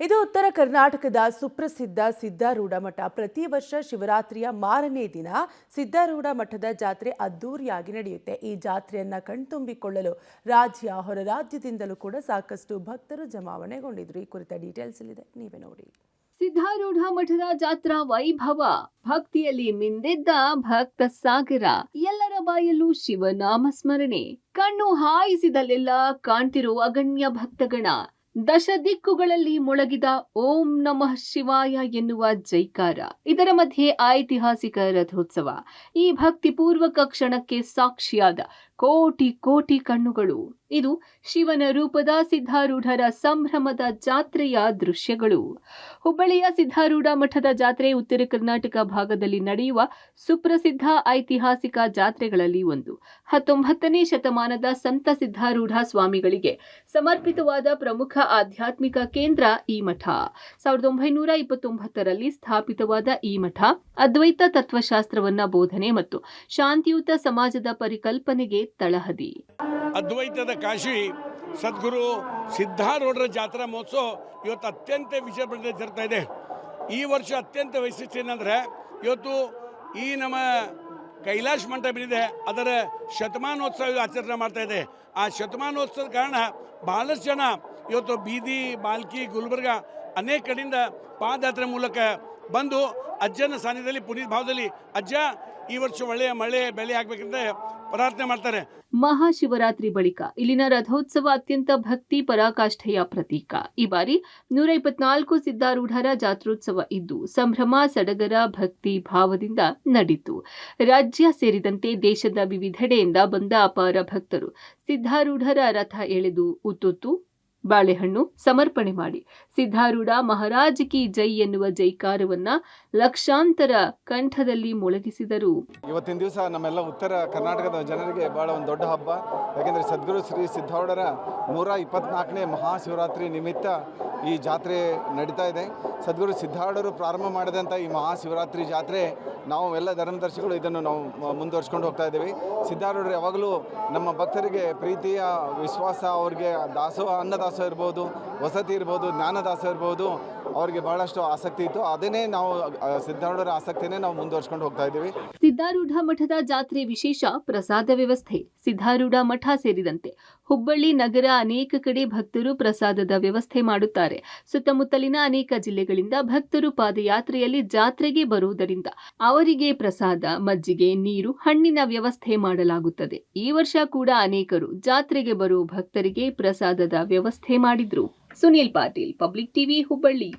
ಇದು ಉತ್ತರ ಕರ್ನಾಟಕದ ಸುಪ್ರಸಿದ್ಧ ಸಿದ್ಧಾರೂಢ ಮಠ. ಪ್ರತಿ ವರ್ಷ ಶಿವರಾತ್ರಿಯ ಮಾರನೇ ದಿನ ಸಿದ್ಧಾರೂಢ ಮಠದ ಜಾತ್ರೆ ಅದ್ದೂರಿಯಾಗಿ ನಡೆಯುತ್ತೆ. ಈ ಜಾತ್ರೆಯನ್ನ ಕಣ್ತುಂಬಿಕೊಳ್ಳಲು ರಾಜ್ಯ ಹೊರ ರಾಜ್ಯದಿಂದಲೂ ಕೂಡ ಸಾಕಷ್ಟು ಭಕ್ತರು ಜಮಾವಣೆಗೊಂಡಿದ್ರು. ಈ ಕುರಿತ ಡೀಟೇಲ್ಸ್ ಇಲ್ಲಿದೆ, ನೀವೇ ನೋಡಿ. ಸಿದ್ಧಾರೂಢ ಮಠದ ಜಾತ್ರಾ ವೈಭವ, ಭಕ್ತಿಯಲ್ಲಿ ಮಿಂದೆದ್ದ ಭಕ್ತ ಸಾಗರ, ಎಲ್ಲರ ಬಾಯಲ್ಲೂ ಶಿವನಾಮ ಸ್ಮರಣೆ, ಕಣ್ಣು ಹಾಯಿಸಿದಲ್ಲೆಲ್ಲ ಕಾಣ್ತಿರುವ ಅಗಣ್ಯ ಭಕ್ತಗಣ, ದಶ ದಿಕ್ಕುಗಳಲ್ಲಿ ಮೊಳಗಿದ ಓಂ ನಮಃ ಶಿವಾಯ ಎನ್ನುವ ಜೈಕಾರ. ಇದರ ಮಧ್ಯೆ ಐತಿಹಾಸಿಕ ರಥೋತ್ಸವ. ಈ ಭಕ್ತಿಪೂರ್ವಕ ಕ್ಷಣಕ್ಕೆ ಸಾಕ್ಷಿಯಾದ ಕೋಟಿ ಕೋಟಿ ಕಣ್ಣುಗಳು. ಇದು ಶಿವನ ರೂಪದ ಸಿದ್ಧಾರೂಢರ ಸಂಭ್ರಮದ ಜಾತ್ರೆಯ ದೃಶ್ಯಗಳು. ಹುಬ್ಬಳ್ಳಿಯ ಸಿದ್ಧಾರೂಢ ಮಠದ ಜಾತ್ರೆ ಉತ್ತರ ಕರ್ನಾಟಕ ಭಾಗದಲ್ಲಿ ನಡೆಯುವ ಸುಪ್ರಸಿದ್ಧ ಐತಿಹಾಸಿಕ ಜಾತ್ರೆಗಳಲ್ಲಿ ಒಂದು. 19ನೇ ಶತಮಾನದ ಸಂತ ಸಿದ್ಧಾರೂಢ ಸ್ವಾಮಿಗಳಿಗೆ ಸಮರ್ಪಿತವಾದ ಪ್ರಮುಖ ಆಧ್ಯಾತ್ಮಿಕ ಕೇಂದ್ರ ಈ ಮಠ. 1929ರಲ್ಲಿ ಸ್ಥಾಪಿತವಾದ ಈ ಮಠ ಅದ್ವೈತ ತತ್ವಶಾಸ್ತ್ರವನ್ನ ಬೋಧನೆ ಮತ್ತು ಶಾಂತಿಯುತ ಸಮಾಜದ ಪರಿಕಲ್ಪನೆಗೆ ತಳಹದಿ. ಅದ್ವೈತದ ಕಾಶಿ ಸದ್ಗುರು ಸಿದ್ಧಾರೂಢರ ಜಾತ್ರಾ ಮಹೋತ್ಸವ ಇವತ್ತು ಅತ್ಯಂತ ವಿಜೃಂಭಣೆಯಿಂದ ಜರುಗ್ತಾ ಇದೆ. ಈ ವರ್ಷ ಅತ್ಯಂತ ವೈಶಿಷ್ಟ್ಯ ಏನಂದರೆ, ಇವತ್ತು ಈ ನಮ್ಮ ಕೈಲಾಸ ಮಂಟಪ ಏನಿದೆ ಅದರ ಶತಮಾನೋತ್ಸವ ಆಚರಣೆ ಮಾಡ್ತಾ ಇದೆ. ಆ ಶತಮಾನೋತ್ಸವದ ಕಾರಣ ಬಹಳಷ್ಟು ಜನ ಇವತ್ತು ಬೀದಿ, ಬಾಲ್ಕಿ, ಗುಲ್ಬರ್ಗ ಅನೇಕ ಕಡೆಯಿಂದ ಪಾದಯಾತ್ರೆ ಮೂಲಕ ಬಂದು ಅಜ್ಜನ ಸಾನ್ನಿಧ್ಯದಲ್ಲಿ ಪುನೀತ್ ಭಾವದಲ್ಲಿ ಅಜ್ಜ ಈ ವರ್ಷ ಒಳ್ಳೆಯ ಮಳೆ ಬೆಳೆ ಆಗ್ಬೇಕಂತ ಪ್ರಾರ್ಥನೆ ಮಾಡ್ತಾರೆ. ಮಹಾಶಿವರಾತ್ರಿ ಬಳಿಕ ಇಲ್ಲಿನ ರಥೋತ್ಸವ ಅತ್ಯಂತ ಭಕ್ತಿ ಪರಾಕಾಷ್ಠೆಯ ಪ್ರತೀಕ. ಈ ಬಾರಿ 124 ಸಿದ್ಧಾರೂಢರ ಜಾತ್ರೋತ್ಸವ ಇದ್ದು ಸಂಭ್ರಮ ಸಡಗರ ಭಕ್ತಿ ಭಾವದಿಂದ ನಡೆಯಿತು. ರಾಜ್ಯ ಸೇರಿದಂತೆ ದೇಶದ ವಿವಿಧೆಡೆಯಿಂದ ಬಂದ ಅಪಾರ ಭಕ್ತರು ಸಿದ್ಧಾರೂಢರ ರಥ ಎಳೆದು ಉತ್ತುತ್ತು ಬಾಳೆಹಣ್ಣು ಸಮರ್ಪಣೆ ಮಾಡಿ ಸಿದ್ಧಾರೂಢ ಮಹಾರಾಜ್ ಕಿ ಜೈ ಎನ್ನುವ ಜೈಕಾರವನ್ನ ಲಕ್ಷಾಂತರ ಕಂಠದಲ್ಲಿ ಮೊಳಗಿಸಿದರು. ಇವತ್ತಿನ ದಿವಸ ನಮ್ಮೆಲ್ಲ ಉತ್ತರ ಕರ್ನಾಟಕದ ಜನರಿಗೆ ಬಹಳ ಒಂದು ದೊಡ್ಡ ಹಬ್ಬ. ಯಾಕೆಂದರೆ ಸದ್ಗುರು ಶ್ರೀ ಸಿದ್ಧಾರೂಢರ 124ನೇ ಮಹಾಶಿವರಾತ್ರಿ ನಿಮಿತ್ತ ಈ ಜಾತ್ರೆ ನಡೀತಾ ಇದೆ. ಸದ್ಗುರು ಸಿದ್ಧಾರೂಢರು ಪ್ರಾರಂಭ ಮಾಡಿದಂಥ ಈ ಮಹಾಶಿವರಾತ್ರಿ ಜಾತ್ರೆ ನಾವು ಎಲ್ಲ ಧರ್ಮದರ್ಶಿಗಳು ಇದನ್ನು ನಾವು ಮುಂದುವರ್ಸ್ಕೊಂಡು ಹೋಗ್ತಾ ಇದ್ದೀವಿ. ಸಿದ್ಧಾರೂಢರು ಯಾವಾಗಲೂ ನಮ್ಮ ಭಕ್ತರಿಗೆ ಪ್ರೀತಿಯ ವಿಶ್ವಾಸ, ಅವ್ರಿಗೆ ದಾಸೋಹ, ಅನ್ನದಾಸೋಹ ಇರ್ಬೋದು, ವಸತಿ ಇರ್ಬೋದು, ಜ್ಞಾನದಾಸ ಇರ್ಬೋದು, ಅವರಿಗೆ ಬಹಳಷ್ಟು ಆಸಕ್ತಿ ಇತ್ತು. ಅದನ್ನೇ ನಾವು ಸಿದ್ಧಾರೂಢರ ಆಸಕ್ತಿನೇ ನಾವು ಮುಂದುವರ್ಸ್ಕೊಂಡು ಹೋಗ್ತಾ ಇದ್ದೀವಿ. ಸಿದ್ಧಾರೂಢ ಮಠದ ಜಾತ್ರೆ ವಿಶೇಷ ಪ್ರಸಾದ ವ್ಯವಸ್ಥೆ. ಸಿದ್ಧಾರೂಢ ಮಠ ಸೇರಿದಂತೆ ಹುಬ್ಬಳ್ಳಿ ನಗರ ಅನೇಕ ಕಡೆ ಭಕ್ತರು ಪ್ರಸಾದದ ವ್ಯವಸ್ಥೆ ಮಾಡುತ್ತಾರೆ. ಸುತ್ತಮುತ್ತಲಿನ ಅನೇಕ ಜಿಲ್ಲೆಗಳಿಂದ ಭಕ್ತರು ಪಾದಯಾತ್ರೆಯಲ್ಲಿ ಜಾತ್ರೆಗೆ ಬರುವುದರಿಂದ ಅವರಿಗೆ ಪ್ರಸಾದ, ಮಜ್ಜಿಗೆ, ನೀರು, ಹಣ್ಣಿನ ವ್ಯವಸ್ಥೆ ಮಾಡಲಾಗುತ್ತದೆ. ಈ ವರ್ಷ ಕೂಡ ಅನೇಕರು ಜಾತ್ರೆಗೆ ಬರುವ ಭಕ್ತರಿಗೆ ಪ್ರಸಾದದ ವ್ಯವಸ್ಥೆ ಮಾಡಿದ್ರು. Sunil Patil, public TV, Hubballi.